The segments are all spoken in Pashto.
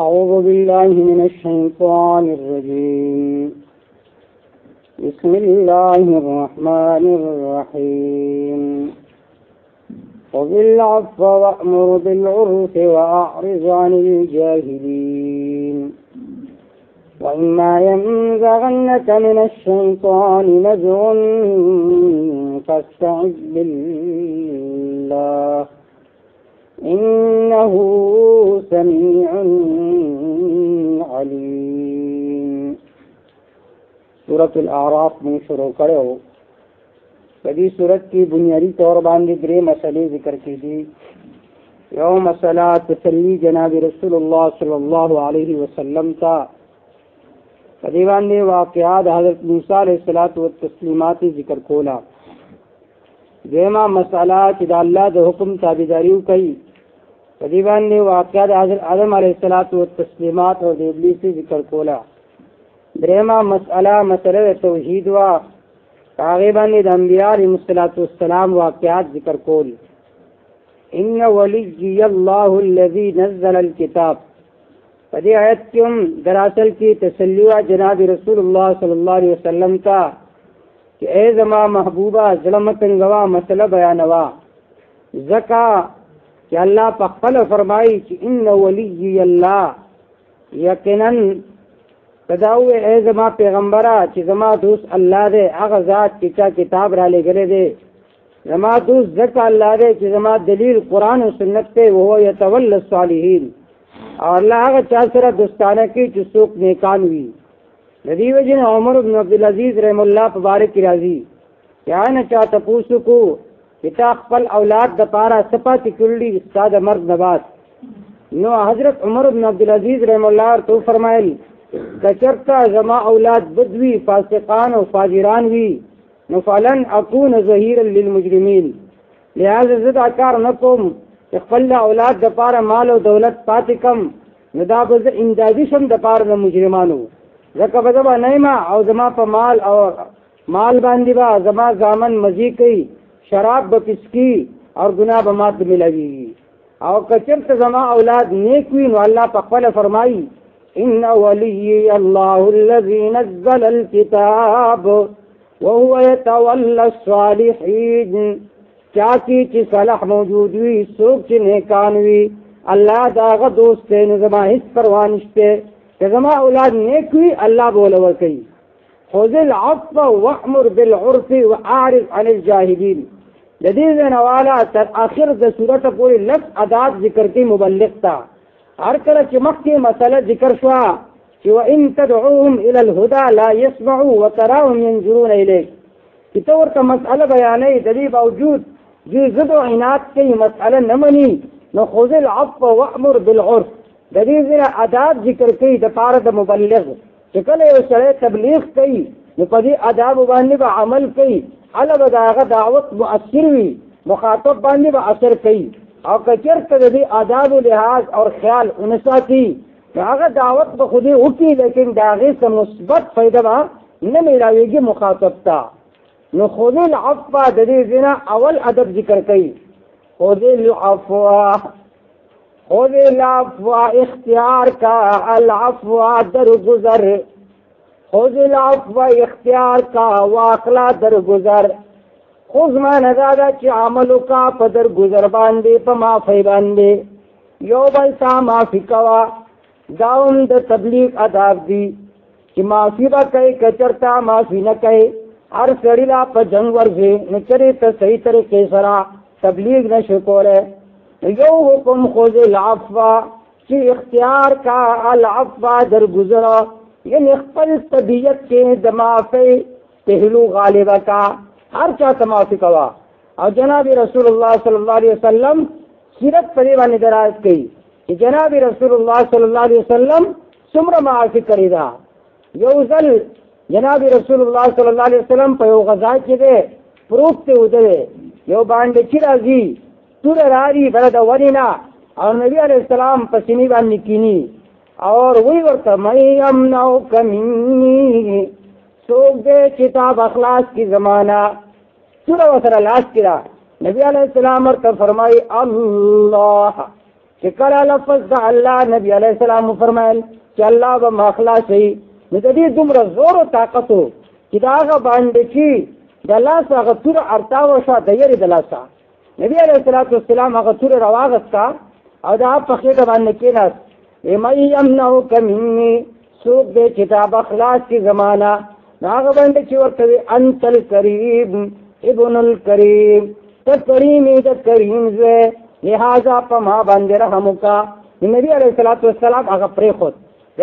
أعوذ بالله من الشيطان الرجيم. بسم الله الرحمن الرحيم. خذ العفو وأمر بالعرف وأعرض عن الجاهلين. وإما ينزغنك من الشيطان نزغ فاستعذ بالله إنه سميع عليم. سورة الأعراف میں شروع کرے ہو. کدی سورت کی بنیادی طور باندې درې مسئلے ذکر کی دي. یو مسئلہ تسلی جناب رسول اللہ صلی اللہ علیہ وسلم کا کدی باندې واقعات حضرت موسیٰ علیہ الصلوۃ والتسلیمات ذکر کولا. دیما مسئلہ چې د الله د حکم تابعداریو کوي کدی باندې واقعات حضرت آدم علیہ الصلوۃ والتسلیمات او د ابلیس ذکر کولا. دیما مسئلہ توحید وا هغه باندې د انبیاء علیهم السلام واقعات ذکر کول. ان ولی الله الذي نزل الكتاب. په دې آیت کې هم دراصل کی تسلی وا جناب رسول الله صلی الله علیه وسلم کا کہ اے زما محبوبہ ظلمتنگوا مسئلہ بیانوا زکا کہ اللہ په خپل فرمایي چې ان ولی الله یقینا تداو اے زما پیغمبرہ چې زما دوست الله دے هغه ذات چې چا کتاب را لګلې دے زما دوست زکا الله دے چې زما دلیل قرآن و سنت تے وهو يتولى الصالحین اور اللہ هغه چا سره دوستانه کی چې څوک نیکان وي. ندی وجن عمر بن عبدالعزیز رحم اللہ مبارک کی راضی یا نه چا تپوسو کو کتا خپل اولاد د پارا صفات کړي استاد مرد نواز نو حضرت عمر بن عبدالعزیز رحم اللہ تو فرمایل کچرتا زما اولاد بدوی فاسقان و فاجران وی نو فلن اكون ظهيرا للمجرمين. لہذا زد اکار نکوم خپل اولاد د پارا مال او دولت پاتې کم نو دا به امدادي شم د پارا د مجرمانو زکه به زما نیما او زما په مال او مال باندې با زما زامن مزي کوي شراب به پسکی اور گناہ به مات ملوي او کچرت زما اولاد نیک وي نو الله په خپل فرمایي ان ولي الله الذي نزل الكتاب وهو يتولى الصالحين. چاکی چې صلاح موجود وي څوک چې نیکان وي الله داغه دوست دی نو زما هیڅ پروا نشته کہ زما اولاد نیک وي الله بوله ورکي. خذ العفو وأمر بالعرف واعرض عن الجاهلين. د دې نواله تر اخر د سورته پورې لفظ ادات ذکر کې مبلغ تا هر کله چې مخکې مسله ذکر شو چې وان تدعوهم الى الهدى لا يسمعوا وتراهم ينظرون اليك چې تو ورته مسأله بیانې د دې باوجود چې زد او عناد کوي مسأله نه مني نو خذ العفو وأمر بالعرف. د دې ځای آداب ذکر کوي د پاره د مبلغ چې کله یو سره تبلیغ کوي نو په دې آداب باندې به عمل کوي علاوه داغه دعوت مؤثر وي مخاطب باندې به اثر کوي او کچرته د دې آداب او لحاظ اور خیال انساتی هغه دعوت به خودي وکي لیکن داغه سم مثبت فائدہ به نه ملاويږي مخاطب ته. نو خذ العفو د دې ځای اول ادب ذکر کوي. خذ العفو اختیار کا العفو درگزر. خذ العفو اختیار کا واخلا درگزر. خذ ما نزادا چی عملو کا پا درگزر باندے پا معافی باندے یو بل تا معافی کوا داون د تبلیغ اداب دی چی معافی با کئی کچرتا معافی نہ کئی ہر سڑیلا پا جنگ ورزے نچرے تا صحیح طریقے سرا تبلیغ نہ شکولے. یو حکم خذ العفو چی اختیار کا العفو درگزر یعنی خپل طبیعت کے دمافی پہلو غالبہ کا ہر چاہتا معافی کوا. اور جناب رسول اللہ صلی اللہ علیہ وسلم سیرت پریوانی دراز کی کہ جناب رسول اللہ صلی اللہ علیہ وسلم سمر معافی کری دا. یوزل جناب رسول اللہ صلی اللہ علیہ وسلم پہ یو غزائی کی دے پروکتے ادھے یو باندے چرازی تور راری بلد ونینا اور نبی علیہ السلام پسینی باندی کینی اور وہی ورطا میں امنعو کمینی سوک دے کتاب اخلاص کی زمانہ سورہ وسر لاس کرا نبی علیہ السلام ورطا فرمائی اللہ چې کله لفظ د الله نبی علیه السلام فرمایل چې الله به مخلاص وي، نو د دې دومره زور او طاقت و چې د هغه باندې چې د لاس هغه توره ارتاو شوه د یېرې د لاسه نبي علیه السلام هغه توره راواغسته او د هغه په خېټه باندې کېناست. من یمنعک مني، څوک دی چې تا به خلاص کړي زمانه، نو هغه باندې چې ورته وي انت الکریم ابن الکریم، ته کریم یې د کریم زوی، لہذا په ما باندې رحم وکړه. نبي علیه السلام هغه پرېښود.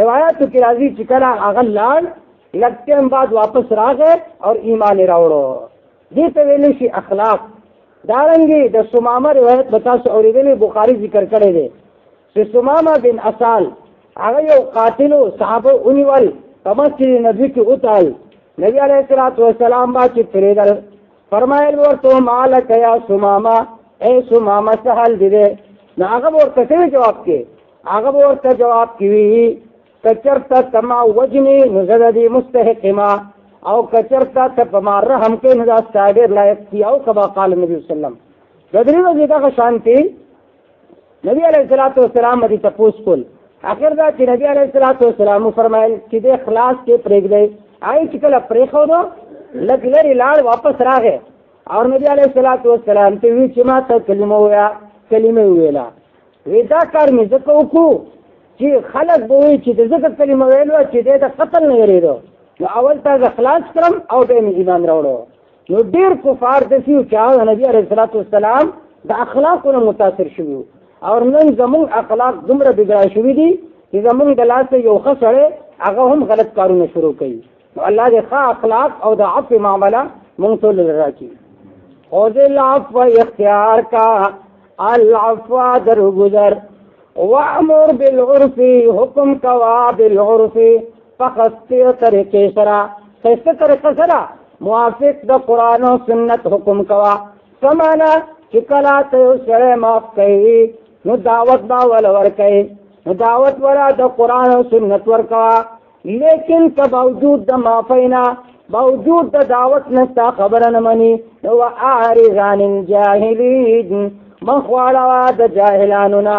روایاتو کې راځي چې کله هغه لاړ لږ ټایم بعد واپس راغی او ایمان یې راوړو. دې ته ویلی شي اخلاق. دارنګې د سمامه روایت به تاسو اورېدلی، بخاري ذکر کړی دی چې سمامه بن اسال هغه یو قاتلو صحابه ونیول، په مسجد نبوي کې وتړل. نبي علیه السلام با چې تېرېدل فرمایل ورته مالک یا سمامه، ای سمامه څه حال دی دی؟ نو هغه به ورته څه جواب کې؟ هغه به ورته جواب کې وي که چېرته ته ما وجنې نو زه د دې مستحق یم، او که چېرته ته په ما رحم کوې نو دا ستا ډېر لایق دي. او کما قال نبي وسلم د درې ورځې دغه شانتې نبي علیه السلام دې تپوس کول. اخر دا چې نبي علیه السلام وفرمایل چې دې خلاص کې پرېږدئ. هغې چې کله پرېښودو لږ لرې لاړ، واپس راغی او نبي علیه السلام ته وی چې ما ته کلمه وویله. وی دا کار مې ځکه وکړو چې خلک به وایي چې د ځکه کلمه ویلو چې دی د قتل نه یېرېدو، نو اول ته زه خلاص کړم او بیا مې ایمان راوړو. نو ډېر کفار داسې وو چې هغه نبي علیه السلام د اخلاقو نه متاثر شوي وو. او نن زمونږ اخلاق دومره بګړای شوي دي چې زمونږ د لاسه یو ښه سړی هغه هم غلط کارونه شروع کوي. نو الله دې ښه اخلاق او د عفو معامله مونږ ټول راکړي. خذ العفو اختیار کا العفو درگزر، وامر بالعرف حکم کوا بالعرف، فخستی طریقے سرا خسته طریقه سره موافق د قرآن و سنت حکم کوا. سمانا چې کله ته یو سړی معاف کوي نو دعوت به ول ورکوي، نو دعوت ولا د قرآن و سنت ورکوا. لیکن که باوجود د معافینا، باوجود د دعوت نه ستا خبره نه مني، نو واعرض عن الجاهلین، مخ واړوه د جاهلانو نه.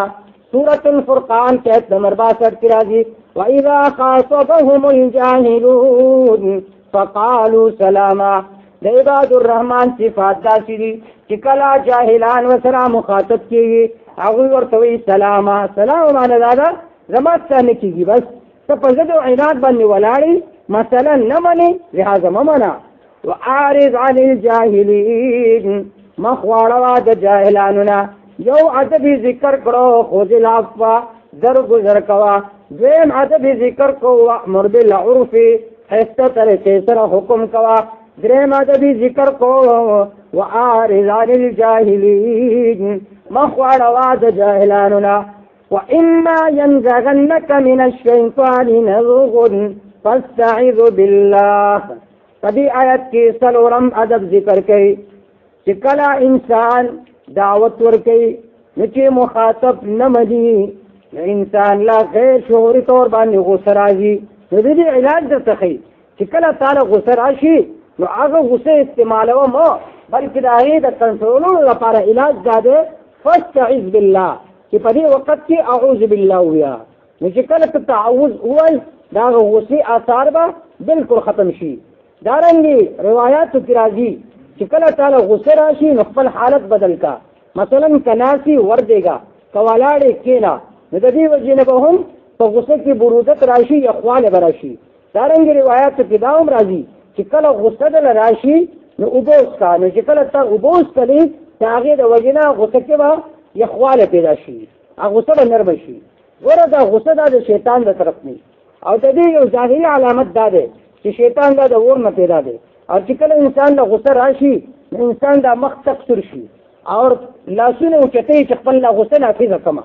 سورة الفرقان کې آیت نمبر 62 کې راځي وَإِذَا خَاطَبَهُمُ الْجَاهِلُونَ فَقَالُوا سَلَامًا. د عباد الرحمن صفات داسې دي چې کله جاهلان ورسره مخاطب کېږي هغوی ورته وایي سلاما. سلام معنی دا ده زما څه نه کېږي، بس ته په ضد او عناد باندې ولاړې، مثلا نه منې لهذا مه منه. وَأَعْرِضْ عَنِ الْجَاهِلِينَ، مخ واړوه د جاهلانو نه. یو ادب ذکر کړو خذ العفو درگزر کوا، دویم ادب ذکر کو وامر بالعرف خسته طریقې سره حکم کوا، دریم ادب ذکر کو واعرض عن الجاهلین، مخ واړوه د جاهلانو نه. واما ينزغنك من الشیطان نزغ فاستعذ بالله. په دې آیت کې څلورم ادب ذکر کوي چې کله انسان دعوت ورکوي نو چې مخاطب نه مني نو انسان لا غیر شعوري طور باندې غوسه راځي. نو د دې علاج درته ښیي چې کله تاله غوسه راشي نو هغه غوسه استعمالوه مه، بلکې د هغې د کنټرولولو لپاره علاج دا دی فاستعذ بالله، چې په دې وخت کې اعوذ بالله ووایه. نو چې کله ته تعوذ ووایې د هغه غوسې اثار به بلکل ختم شي. دارنګې روایاتو کې راځي چې کله تعالی غصه راشي نو خپل حالت بدل کا، مثلا کناسی وردېږه، که ولاړې کېنه، نو د دې وجې نه به هم په غصه کې برودت راشي، یخوالی به راشي. دارنګې روایاتو کې دا هم راځي چې کله غصه دله راشي نو اوبه وڅښه، نو چې کله ته اوبه وڅښلې د هغې د وجې نه غصه کې به یخوالی پیدا شي، غصه به نرمه شي. ګوره دا غصه دا د شیطان د طرف نه، او د دې یو ظاهري علامت دا دی چې شیطان دا د اور نه پیدا دی. او چې کله انسان له غصه راشي نو انسان دا مخ تک سور شي او لاسونه اوچتوي چې خپل له غصه نافظه کړمه.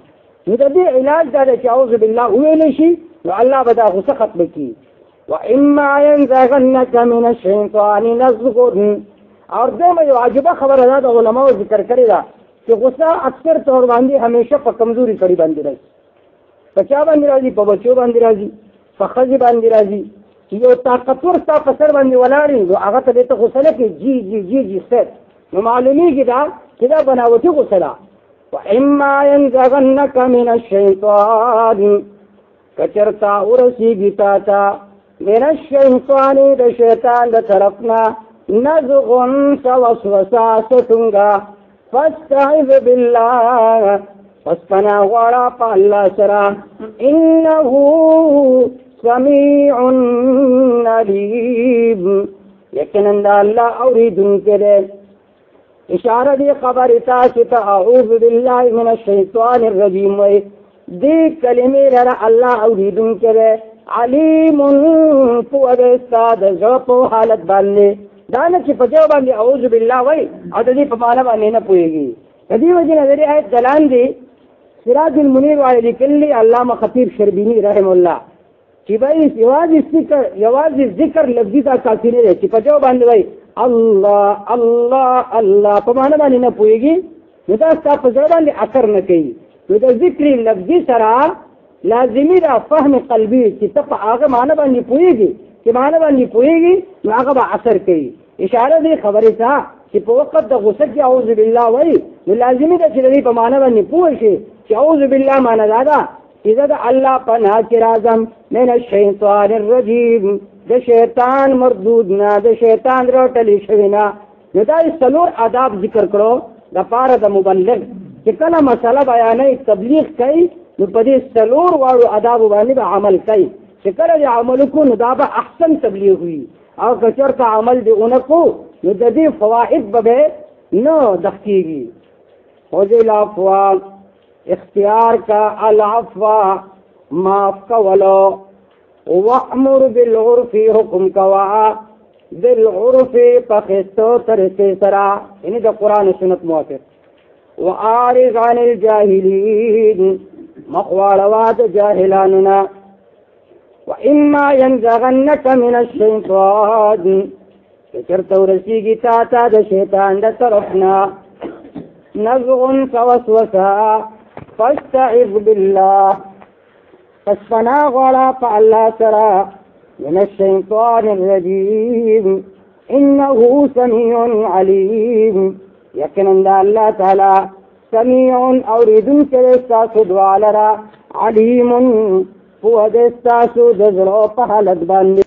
نو د دې علاج دا دی چې اعوذ بالله وویلی شي نو الله به دا غصه ختمه کړي. واما ينزغنك من الشیطان نزغ. او دویمه یو عجیبه خبره دا د علماو ذکر کړې ده چې غصه اکثر طور باندې همیشه په کمزوري سړي باندې راځي. په چا باندې راځي؟ په بچو باندې راځي، په ښځې باندې راځي. یو طاقتور ستا په سر باندې ولاړ وي نو هغه ته دې ته غوسه نه کوي جي جي جي جي سر، نو معلومیږي دا چې دا بناوټي غوسه ده. وَإِمَّا يَنزَغَنَّكَ مِنَ الشَّيْطَانِ کچرتا ورسیگی تاتا من الشیطان دا شیطان دا طرفنا نزغن سوسوسا ستنگا فاستعذ باللہ پس پنا غوڑا پا اللہ سرا انہو سمیع علیم یکنن دا اللہ اوریدن کرے اشارہ دی خبر تاستا اعوذ باللہ من الشیطان الرجیم وی دی کلمے لرا اللہ اوریدن کرے علیم پوہ دستا دزغپو حالت باندے دانا چی پتیو باندے اعوذ باللہ وی او دی پمانا باندے نا پوئے گی دی وجہ نظری آیت دلان دی سراج المنیر والے لکلی علامہ خطیب شربینی رحم اللہ چی بھائی یواز ذکر لفظی تا کافی نہیں رہے چی پتیو باندے وی اللہ اللہ اللہ پمانا باندے نا پوئے گی نداستا پتیو باندے اثر نکی دا ذکری لفظی سرا لازمی دا فهم قلبی چی تپ آغا مانا باندی پوئے گی چی مانا باندی پوئے گی نو آغا با اثر کئی اشارہ دی خبری تا چی پا وقت دا غصت چی اعوذ باللہ وی نو لازمی دا چی دی پا مانا باندی پوئے شی چی اعوذ باللہ مانا دادا چی دا اللہ پناہ کی رازم من الشیطان الرجیم دا شیطان مردودنا دا شیطان روٹلی شوینا نو دا سلور آداب ذکر کرو دا پارا دا مبلغ چی کلا مسئلہ بیانی تبلیغ کئی نو پدی سلور وارو آداب باندې به عمل کوي چې کله دې عمل کو نو دا به احسن تبلیغ وي او که چېرته عمل دې ونه کو نو د دې فواید به نه دخکېږي خذ العفو اختیار کا العفو معاف کولو وامر بالعرف حکم کوا بالعرف پخستو طریقې سره یعنی د قرآن و سنت موافق وعارض عن الجاهلین مخوالوات جاهلاننا وإما ينزغنك من الشيطان فكرت ورسيقي تاتا دا شيطان دا طرفنا نزغ فوسوسا فاستعذ بالله فاسفنا غلا فعلا سرا من الشيطان الرجيم إنه سميع عليم يكن دا الله تعالى سمیع اوریدن کے استاسو دعا لرا علیم پوہ دستاسو دزرو پہ حالت باندے